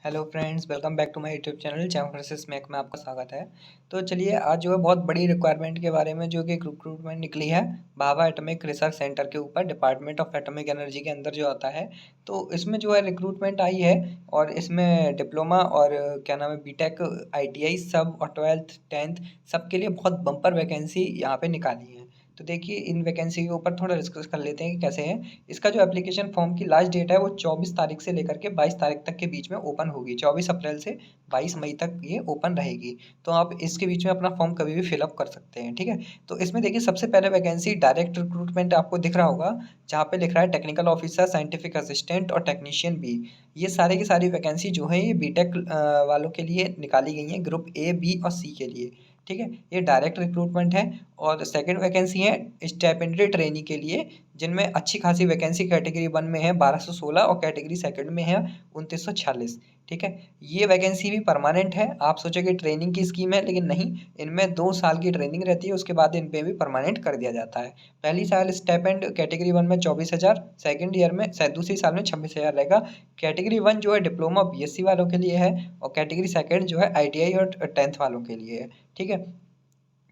Hello friends, welcome back to my YouTube channel jam versus Mac में आपका स्वागत है। तो चलिए आज जो है बहुत बड़ी रिक्वायरमेंट के बारे में जो कि रिक्रूटमेंट निकली है भाभा एटॉमिक रिसर्च सेंटर के ऊपर, डिपार्टमेंट ऑफ एटॉमिक एनर्जी के अंदर जो आता है। तो इसमें जो है रिक्रूटमेंट आई है और इसमें डिप्लोमा और क्या नाम है बीटेक, आईटीआई सब और 12th 10th सबके लिए बहुत बम्पर वैकेंसी यहाँ पे निकाली है। तो देखिए इन वैकेंसी के ऊपर थोड़ा डिस्कस कर लेते हैं कि कैसे है। इसका जो एप्लीकेशन फॉर्म की लास्ट डेट है वो 24 तारीख से लेकर के 22 तारीख तक के बीच में ओपन होगी। 24 अप्रैल से 22 मई तक ये ओपन रहेगी। तो आप इसके बीच में अपना फॉर्म कभी भी फिलअप कर सकते हैं, ठीक है। तो इसमें देखिए सबसे पहले वैकेंसी डायरेक्ट रिक्रूटमेंट आपको दिख रहा होगा, जहाँ पे लिख रहा है टेक्निकल ऑफिसर, साइंटिफिक असिस्टेंट और टेक्नीशियन बी। ये सारे की सारी वैकेंसी जो है ये बीटेक वालों के लिए निकाली गई हैं, ग्रुप ए बी और सी के लिए, ठीक है। ये डायरेक्ट रिक्रूटमेंट है। और सेकंड वैकेंसी है स्टेपेंडरी ट्रेनी के लिए, जिनमें अच्छी खासी वैकेंसी कैटेगरी 1 में है 1216 और कैटेगरी सेकंड में है 2946, ठीक है। ये वैकेंसी भी परमानेंट है। आप सोचोगे ट्रेनिंग की स्कीम है, लेकिन नहीं, इनमें 2 साल की ट्रेनिंग रहती है, उसके बाद इन पे भी परमानेंट कर दिया जाता है। पहली साल स्टेपेंड कैटेगरी 1 में 24,000, सेकंड ईयर में शायद दूसरी साल में 26,000 रहेगा। कैटेगरी 1 जो है डिप्लोमा बीएससी वालों के लिए है और कैटेगरी सेकंड जो है आईटीआई और 10th वालों के लिए है, ठीक है।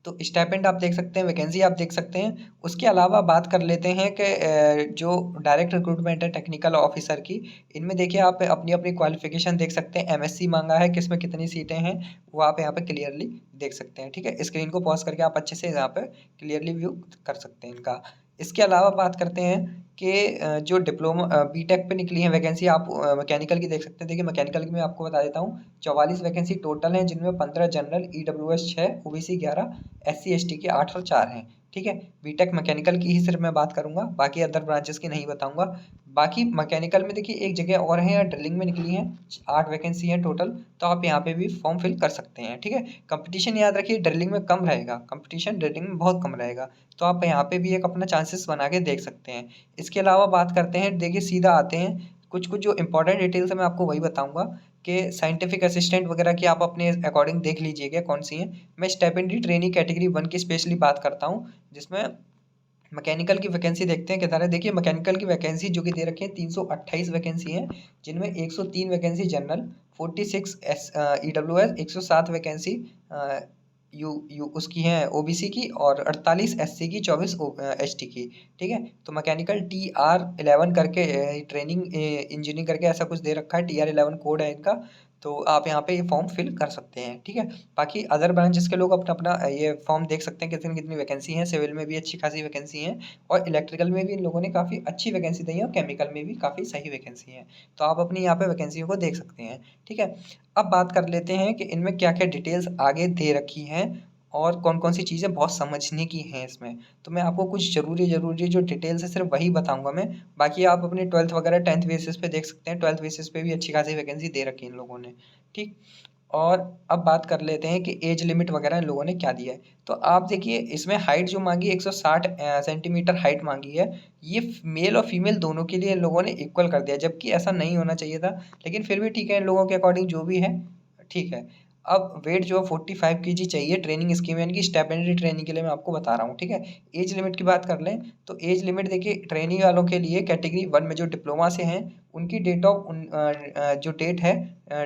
तो स्टाइपेंड आप देख सकते हैं, वैकेंसी आप देख सकते हैं। उसके अलावा बात कर लेते हैं कि जो डायरेक्ट रिक्रूटमेंट है टेक्निकल ऑफिसर की, इनमें देखिए आप अपनी अपनी क्वालिफिकेशन देख सकते हैं। एमएससी मांगा है, किसमें कितनी सीटें हैं वो आप यहाँ पे क्लियरली देख सकते हैं, ठीक है। स्क्रीन को पॉज करके आप अच्छे से यहाँ पे क्लियरली व्यू कर सकते हैं इनका। इसके अलावा बात करते हैं कि जो डिप्लोमा बीटेक पे निकली है वैकेंसी, आप मैकेनिकल की देख सकते हैं। देखिए मैकेनिकल की मैं आपको बता देता हूँ, 44 वैकेंसी टोटल हैं, जिनमें 15 general, EWS 6, OBC 11, SC ST के 8 और 4 हैं, ठीक है। बीटेक मैकेनिकल की ही सिर्फ मैं बात करूंगा, बाकी अदर ब्रांचेस की नहीं बताऊंगा। बाकी मैकेनिकल में देखिए एक जगह और है, ड्रिलिंग में निकली है, 8 वैकेंसी है टोटल। तो आप यहाँ पे भी फॉर्म फिल कर सकते हैं, ठीक है। कंपटीशन याद रखिए ड्रिलिंग में कम रहेगा, कंपटीशन ड्रिलिंग में बहुत कम रहेगा। तो आप यहाँ पे भी एक अपना चांसेस बना के देख सकते हैं। इसके अलावा बात करते हैं, देखिए सीधा आते हैं कुछ कुछ जो इंपॉर्टेंट डिटेल्स है मैं आपको वही बताऊंगा कि साइंटिफिक असिस्टेंट वगैरह की आप अपने अकॉर्डिंग देख लीजिएगा कौन सी हैं। मैं स्टेपेंडरी ट्रेनी कैटेगरी 1 की स्पेशली बात करता हूँ, जिसमें मैकेनिकल की वैकेंसी देखते हैं कितना है। देखिए मैकेनिकल की वैकेंसी जो कि दे रखी है 328 वैकेंसी हैं, जिनमें 103 vacancy general, 46 S EWS, 107 vacancy you you उसकी हैं ओबीसी की, और 48 एससी की, 24 एसटी की, ठीक है। तो मैकेनिकल TR11 करके ट्रेनिंग इंजीनियरिंग करके ऐसा कुछ दे रखा है, TR11 कोड है इनका। तो आप यहाँ पे ये फॉर्म फिल कर सकते हैं, ठीक है। बाकी अदर ब्रांचेस के लोग अपना अपना ये फॉर्म देख सकते हैं कितनी कितनी वैकेंसी हैं। सिविल में भी अच्छी खासी वैकेंसी हैं और इलेक्ट्रिकल में भी इन लोगों ने काफ़ी अच्छी वैकेंसी दी है और केमिकल में भी काफ़ी सही वैकेंसी है। तो आप अपनी यहाँ पे वैकेंसियों को देख सकते हैं, ठीक है। अब बात कर लेते हैं कि इनमें क्या क्या डिटेल्स आगे दे रखी हैं और कौन कौन सी चीज़ें बहुत समझने की हैं इसमें। तो मैं आपको कुछ ज़रूरी ज़रूरी जो डिटेल्स है सिर्फ वही बताऊंगा मैं। बाकी आप अपने 12th वगैरह 10th बेसिस पे देख सकते हैं, 12th बेसिस पे भी अच्छी खासी वैकेंसी दे रखी है इन लोगों ने, ठीक। और अब बात कर लेते हैं कि एज लिमिट वगैरह इन लोगों ने क्या दिया है। तो आप देखिए इसमें हाइट जो मांगी है 160 सेंटीमीटर हाइट मांगी है। ये मेल और फीमेल दोनों के लिए इन लोगों ने इक्वल कर दिया, जबकि ऐसा नहीं होना चाहिए था, लेकिन फिर भी ठीक है, इन लोगों के अकॉर्डिंग जो भी है ठीक है। अब वेट जो है 45 केजी चाहिए। ट्रेनिंग स्कीम यानी कि स्टेपेंडरी ट्रेनिंग के लिए मैं आपको बता रहा हूँ, ठीक है। एज लिमिट की बात कर लें तो एज लिमिट देखिए ट्रेनिंग वालों के लिए कैटेगरी 1 में जो डिप्लोमा से हैं उनकी डेट ऑफ जो डेट है,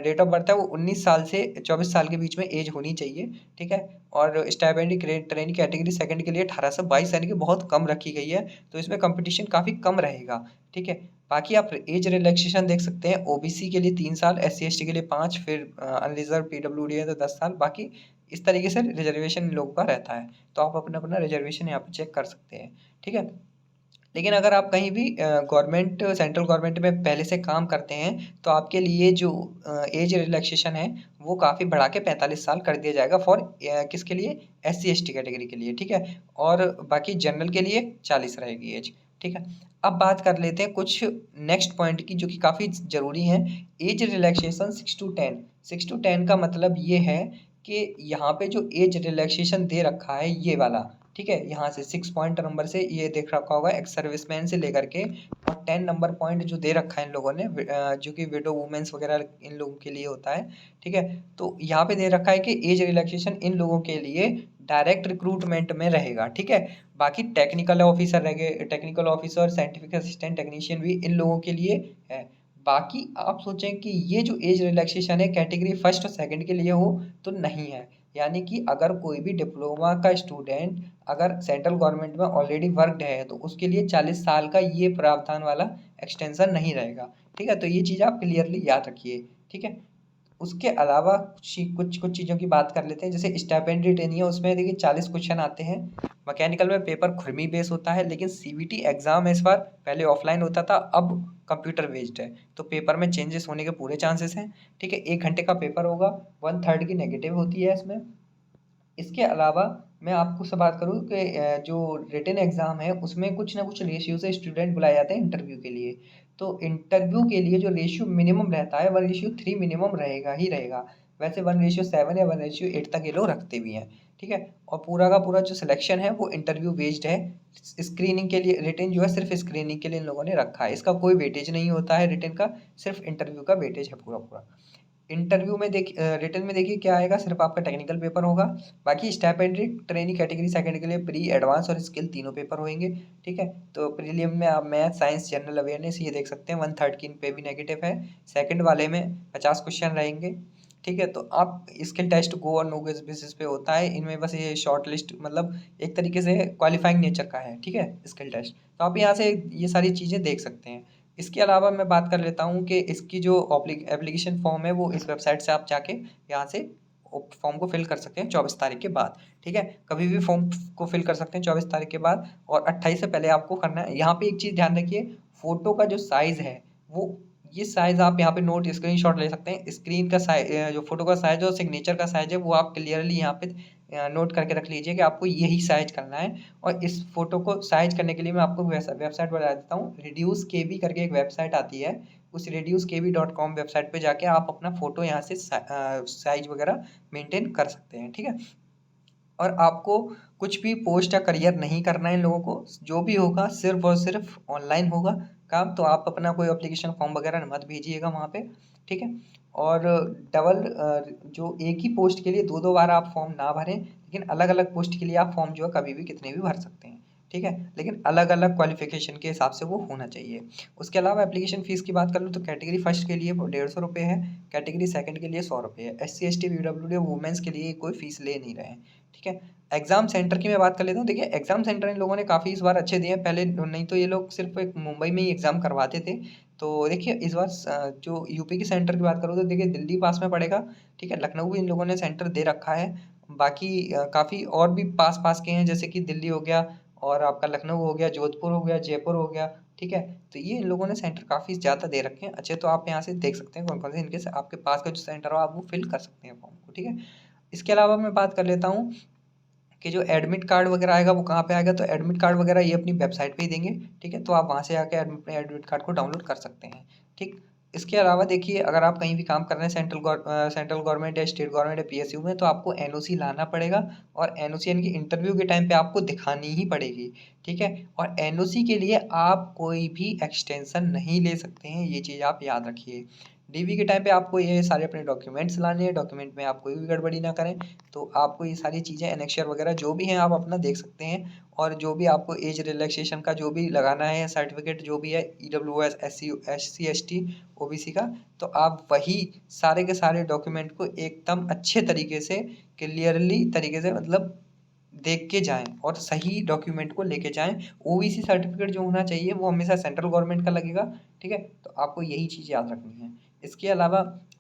डेट ऑफ बर्थ है, वो 19 साल से 24 साल के बीच में एज होनी चाहिए, ठीक है। और स्टाइपेंडी ट्रेनिंग कैटेगरी सेकंड के लिए 18 से 22 यानी कि बहुत कम रखी गई है। तो इसमें कंपटीशन काफ़ी कम रहेगा, ठीक है। बाकी आप एज रिलैक्सेशन देख सकते हैं, ओबीसी के लिए 3 साल, SC ST के लिए 5, फिर अनरिजर्व PWD है तो 10 साल। बाकी इस तरीके से रिजर्वेशन इन लोगों का रहता है। तो आप अपना अपना रिजर्वेशन यहाँ पे चेक कर सकते हैं, ठीक है। लेकिन अगर आप कहीं भी गवर्नमेंट सेंट्रल गवर्नमेंट में पहले से काम करते हैं तो आपके लिए जो एज रिलैक्सेशन है वो काफ़ी बढ़ा के 45 साल कर दिया जाएगा फॉर किसके लिए, SC ST कैटेगरी के लिए, ठीक है। और बाकी जनरल के लिए 40 रहेगी एज, ठीक है। अब बात कर लेते हैं कुछ नेक्स्ट पॉइंट की जो कि काफ़ी ज़रूरी है। एज रिलैक्सेशन 6 to 10, 6 to 10 का मतलब ये है कि यहाँ पे जो एज रिलैक्सेशन दे रखा है ये वाला, ठीक है। यहाँ से 6 पॉइंट नंबर से ये देख रखा होगा एक्स सर्विसमैन से लेकर के, और 10 नंबर पॉइंट जो दे रखा है इन लोगों ने जो कि विडो वुमेन्स वगैरह इन लोगों के लिए होता है, ठीक है। तो यहाँ पे दे रखा है कि एज रिलैक्सेशन इन लोगों के लिए डायरेक्ट रिक्रूटमेंट में रहेगा, ठीक है। बाकी टेक्निकल ऑफिसर रहेंगे, technical officer, scientific assistant, technician भी इन लोगों के लिए है। बाकी आप सोचें कि ये जो एज रिलैक्सेशन है कैटेगरी फर्स्ट और सेकंड के लिए हो तो नहीं है। यानी कि अगर कोई भी डिप्लोमा का स्टूडेंट अगर सेंट्रल गवर्नमेंट में ऑलरेडी वर्कड है तो उसके लिए 40 साल का ये प्रावधान वाला एक्सटेंशन नहीं रहेगा। ठीक है, तो ये चीज़ आप क्लियरली याद रखिए। ठीक है, उसके अलावा कुछ कुछ चीज़ों की बात कर लेते हैं। जैसे स्टाइपेंड्री ट्रेनिंग है, उसमें देखिए 40 क्वेश्चन आते हैं। मैकेनिकल में पेपर खुरमी बेस होता है, लेकिन सीबीटी एग्जाम इस बार पहले ऑफलाइन होता था, अब कंप्यूटर बेस्ड है, तो पेपर में चेंजेस होने के पूरे चांसेस हैं। ठीक है, 1 घंटे का पेपर होगा, 1/3 की नेगेटिव होती है इसमें। इसके अलावा मैं आपको से बात करूँ कि जो रिटन एग्ज़ाम है उसमें कुछ ना कुछ रेशियो से स्टूडेंट बुलाए जाते हैं इंटरव्यू के लिए। तो इंटरव्यू के लिए जो रेशियो मिनिमम रहता है 1:3 मिनिमम रहेगा ही रहेगा। वैसे 1:7 या 1:8 तक ये लोग रखते भी हैं। ठीक है, और पूरा का पूरा जो सिलेक्शन है वो इंटरव्यू बेस्ड है। स्क्रीनिंग के लिए रिटन जो है सिर्फ स्क्रीनिंग के लिए इन लोगों ने रखा है, इसका कोई वेटेज नहीं होता है रिटन का, सिर्फ इंटरव्यू का वेटेज है पूरा पूरा। इंटरव्यू में रिटन में देखिए क्या आएगा, सिर्फ आपका टेक्निकल पेपर होगा। बाकी स्टाइपेंड्री ट्रेनिंग कैटेगरी सेकंड के लिए प्री एडवांस और स्किल तीनों पेपर होंगे। ठीक है, तो प्रीलिम में आप मैथ साइंस जनरल अवेयरनेस ये देख सकते हैं, 1/3 की इन पे भी नेगेटिव है। सेकंड वाले में 50 क्वेश्चन रहेंगे। ठीक है, तो आप स्किल टेस्ट गो और नो गो बेसिस पे होता है, इनमें बस ये शॉर्ट लिस्ट मतलब एक तरीके से क्वालिफाइंग नेचर का है। ठीक है, स्किल टेस्ट तो आप यहाँ से ये सारी चीज़ें देख सकते हैं। इसके अलावा मैं बात कर लेता हूँ कि इसकी जो एप्लीकेशन फॉर्म है वो इस वेबसाइट से आप जाके यहाँ से फॉर्म को फिल कर सकते हैं 24 तारीख के बाद। ठीक है, कभी भी फॉर्म को फिल कर सकते हैं 24 तारीख के बाद, और 28 से पहले आपको करना है। यहाँ पे एक चीज़ ध्यान रखिए, फ़ोटो का जो साइज़ है वो ये साइज़ आप यहाँ पे नोट स्क्रीनशॉट ले सकते हैं। स्क्रीन का साइज जो फ़ोटो का साइज़ और सिग्नेचर का साइज़ है वो आप क्लियरली यहाँ पे नोट करके रख लीजिए कि आपको यही साइज़ करना है। और इस फ़ोटो को साइज़ करने के लिए मैं आपको वेबसाइट बता देता हूँ। रिड्यूस केबी करके एक वेबसाइट आती है, उस reducekb.com वेबसाइट पे जाके आप अपना फ़ोटो यहाँ से साइज़ वगैरह मेंटेन कर सकते हैं। ठीक है, और आपको कुछ भी पोस्ट या करियर नहीं करना है इन लोगों को, जो भी होगा सिर्फ और सिर्फ ऑनलाइन होगा काम। तो आप अपना कोई एप्लीकेशन फॉर्म वगैरह मत भेजिएगा वहाँ पे। ठीक है, और डबल जो एक ही पोस्ट के लिए दो दो बार आप फॉर्म ना भरें, लेकिन अलग अलग पोस्ट के लिए आप फॉर्म जो है कभी भी कितने भी भर सकते हैं। ठीक है, लेकिन अलग अलग क्वालिफिकेशन के हिसाब से वो होना चाहिए। उसके अलावा एप्लीकेशन फ़ीस की बात कर लूँ तो कैटेगरी फर्स्ट के लिए वो 150 रुपये है, कैटेगरी सेकंड के लिए 100 रुपये है। SC ST PWD वुमेंस के लिए कोई फ़ीस ले नहीं रहे हैं। ठीक है, एग्ज़ाम सेंटर की मैं बात कर लेता हूँ। देखिए एग्ज़ाम सेंटर इन लोगों ने काफ़ी इस बार अच्छे दिए हैं, पहले नहीं तो ये लोग सिर्फ एक मुंबई में ही एग्ज़ाम करवाते थे। तो देखिए इस बार जो यूपी के सेंटर की बात करूँ तो देखिए दिल्ली पास में पड़ेगा। ठीक है, लखनऊ भी इन लोगों ने सेंटर दे रखा है। बाकी काफ़ी और भी पास पास के हैं, जैसे कि दिल्ली हो गया और आपका लखनऊ हो गया, जोधपुर हो गया, जयपुर हो गया। ठीक है, तो ये इन लोगों ने सेंटर काफ़ी ज़्यादा दे रखे हैं अच्छे। तो आप यहाँ से देख सकते हैं कौन कौन से इनके से आपके पास का जो सेंटर हो आप वो फिल कर सकते हैं फॉर्म को। ठीक है, इसके अलावा मैं बात कर लेता हूँ कि जो एडमिट कार्ड वगैरह आएगा वो कहाँ पे आएगा। तो एडमिट कार्ड वगैरह ये अपनी वेबसाइट पे ही देंगे। ठीक है, तो आप वहाँ से आके अपने एडमिट कार्ड को डाउनलोड कर सकते हैं। ठीक, इसके अलावा देखिए अगर आप कहीं भी काम कर रहे हैं सेंट्रल गवर्नमेंट या स्टेट गवर्नमेंट या PSU में, तो आपको NOC लाना पड़ेगा, और NOC यानी कि इंटरव्यू के टाइम पे आपको दिखानी ही पड़ेगी। ठीक है, और NOC के लिए आप कोई भी एक्सटेंशन नहीं ले सकते हैं, ये चीज़ आप याद रखिए। DV के टाइम पे आपको ये सारे अपने डॉक्यूमेंट्स लाने हैं, डॉक्यूमेंट में आप कोई भी गड़बड़ी ना करें। तो आपको ये सारी चीज़ें एनेक्चर वगैरह जो भी हैं आप अपना देख सकते हैं, और जो भी आपको एज रिलैक्सेशन का जो भी लगाना है सर्टिफिकेट जो भी है EWS SC ST OBC का, तो आप वही सारे के सारे डॉक्यूमेंट को एकदम अच्छे तरीके से क्लियरली तरीके से मतलब देख के जाएं और सही डॉक्यूमेंट को लेके जाएं। OBC सर्टिफिकेट जो होना चाहिए वो हमेशा सेंट्रल गवर्नमेंट का लगेगा। ठीक है, तो आपको यही चीज़ याद रखनी है। इसके अलावा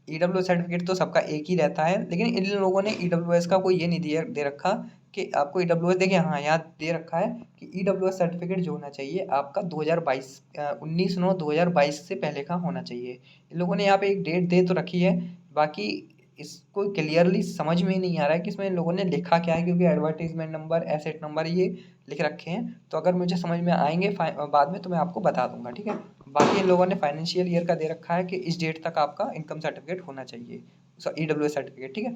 EWS सर्टिफिकेट तो सबका एक ही रहता है, लेकिन इन लोगों ने EWS का कोई ये नहीं दे रखा कि आपको EWS देखिए, हाँ यहाँ दे रखा है कि EWS सर्टिफिकेट जो होना चाहिए आपका 2022 19/9/2022 से पहले का होना चाहिए। इन लोगों ने यहाँ पे एक डेट दे तो रखी है, बाकी इसको क्लियरली समझ में नहीं आ रहा है कि इसमें इन लोगों ने लिखा क्या है, क्योंकि एडवर्टीजमेंट नंबर एसेट नंबर ये लिख रखे हैं। तो अगर मुझे समझ में आएंगे बाद में तो मैं आपको बता दूंगा। ठीक है, बाकी इन लोगों ने फाइनेंशियल ईयर का दे रखा है कि इस डेट तक आपका इनकम सर्टिफिकेट होना चाहिए, EWS सर्टिफिकेट। ठीक है,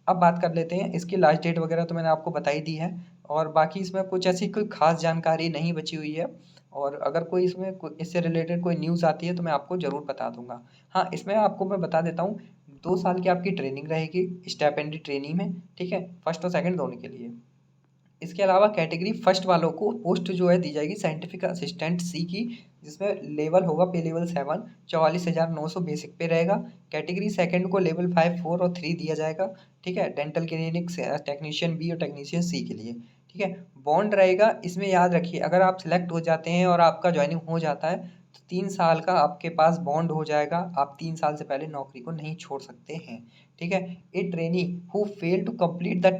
अब बात कर लेते हैं इसकी लास्ट डेट वगैरह तो मैंने आपको बता ही दी है, और बाकी इसमें कुछ ऐसी कोई खास जानकारी नहीं बची हुई है। और अगर कोई इसमें इससे रिलेटेड कोई न्यूज़ आती है तो मैं आपको ज़रूर बता दूंगा। हाँ, इसमें आपको मैं बता देता हूँ, 2 साल की आपकी ट्रेनिंग रहेगी स्टाइपेंडी ट्रेनिंग में। ठीक है, फर्स्ट और सेकंड दोनों के लिए। इसके अलावा कैटेगरी फर्स्ट वालों को पोस्ट जो है दी जाएगी साइंटिफिक असिस्टेंट सी की, जिसमें लेवल होगा पे लेवल 7, 44,900 बेसिक पे रहेगा। कैटेगरी सेकंड को लेवल 5, 4 और 3 दिया जाएगा। ठीक है, डेंटल क्लिनिक टेक्नीशियन बी और टेक्नीशियन सी के लिए। ठीक है, बॉन्ड रहेगा इसमें, याद रखिए अगर आप सिलेक्ट हो जाते हैं और आपका ज्वाइनिंग हो जाता है तो 3 साल का आपके पास बॉन्ड हो जाएगा। आप 3 साल से पहले नौकरी को नहीं छोड़ सकते हैं। ठीक है, a trainee who fail to complete the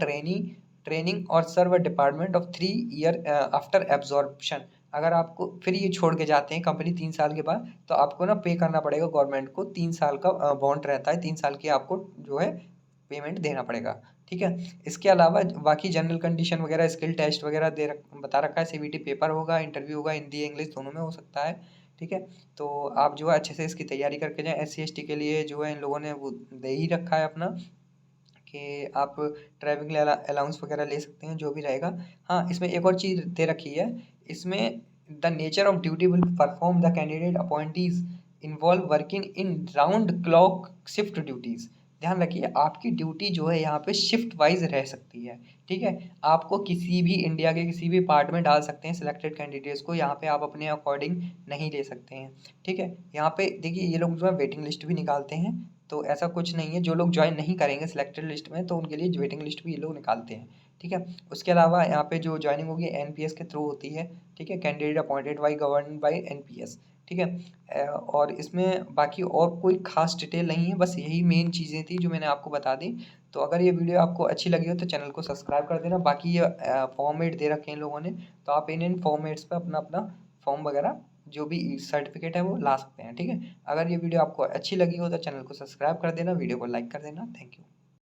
training और serve department of 3 year after absorption, अगर आपको फिर ये छोड़ के जाते हैं कंपनी 3 साल के बाद, तो आपको ना पे करना पड़ेगा गवर्नमेंट को। 3 साल का बॉन्ड रहता है, 3 साल की आपको जो है पेमेंट देना पड़ेगा। ठीक है, इसके अलावा बाकी जनरल कंडीशन वगैरह, स्किल टेस्ट वगैरह बता रखा है। सीबीटी पेपर होगा, इंटरव्यू होगा, हिंदी इंग्लिश दोनों में हो सकता है। ठीक है, तो आप जो है अच्छे से इसकी तैयारी करके जाएं। SC ST के लिए जो है इन लोगों ने वो दे ही रखा है अपना कि आप ट्रैवलिंग अलाउंस वगैरह ले सकते हैं, जो भी रहेगा। हाँ, इसमें एक और चीज़ दे रखी है, इसमें the nature of duty will perform the candidate appointees involve working in round clock shift duties. ध्यान रखिए आपकी ड्यूटी जो है यहाँ पे शिफ्ट वाइज रह सकती है। ठीक है, आपको किसी भी इंडिया के किसी भी पार्ट में डाल सकते हैं सिलेक्टेड कैंडिडेट्स को, यहाँ पे आप अपने अकॉर्डिंग नहीं ले सकते हैं। ठीक है, यहाँ पे देखिए ये लोग जो है वेटिंग लिस्ट भी निकालते हैं, तो ऐसा कुछ नहीं है। जो लोग ज्वाइन नहीं करेंगे सिलेक्टेड लिस्ट में तो उनके लिए वेटिंग लिस्ट भी ये लोग निकालते हैं। ठीक है, उसके अलावा यहाँ पे जो ज्वाइनिंग होगी NPS के थ्रू होती है। ठीक है, candidate appointed by govern by NPS। ठीक है, और इसमें बाकी और कोई खास डिटेल नहीं है, बस यही मेन चीज़ें थी जो मैंने आपको बता दी। तो अगर ये वीडियो आपको अच्छी लगी हो तो चैनल को सब्सक्राइब कर देना। बाकी ये फॉर्मेट दे रखे हैं इन लोगों ने, तो आप इन फॉर्मेट्स पर अपना अपना फॉर्म वगैरह जो भी सर्टिफिकेट है वो ला सकते हैं। ठीक है, अगर ये वीडियो आपको अच्छी लगी हो तो चैनल को सब्सक्राइब कर देना, वीडियो को लाइक कर देना। Thank you.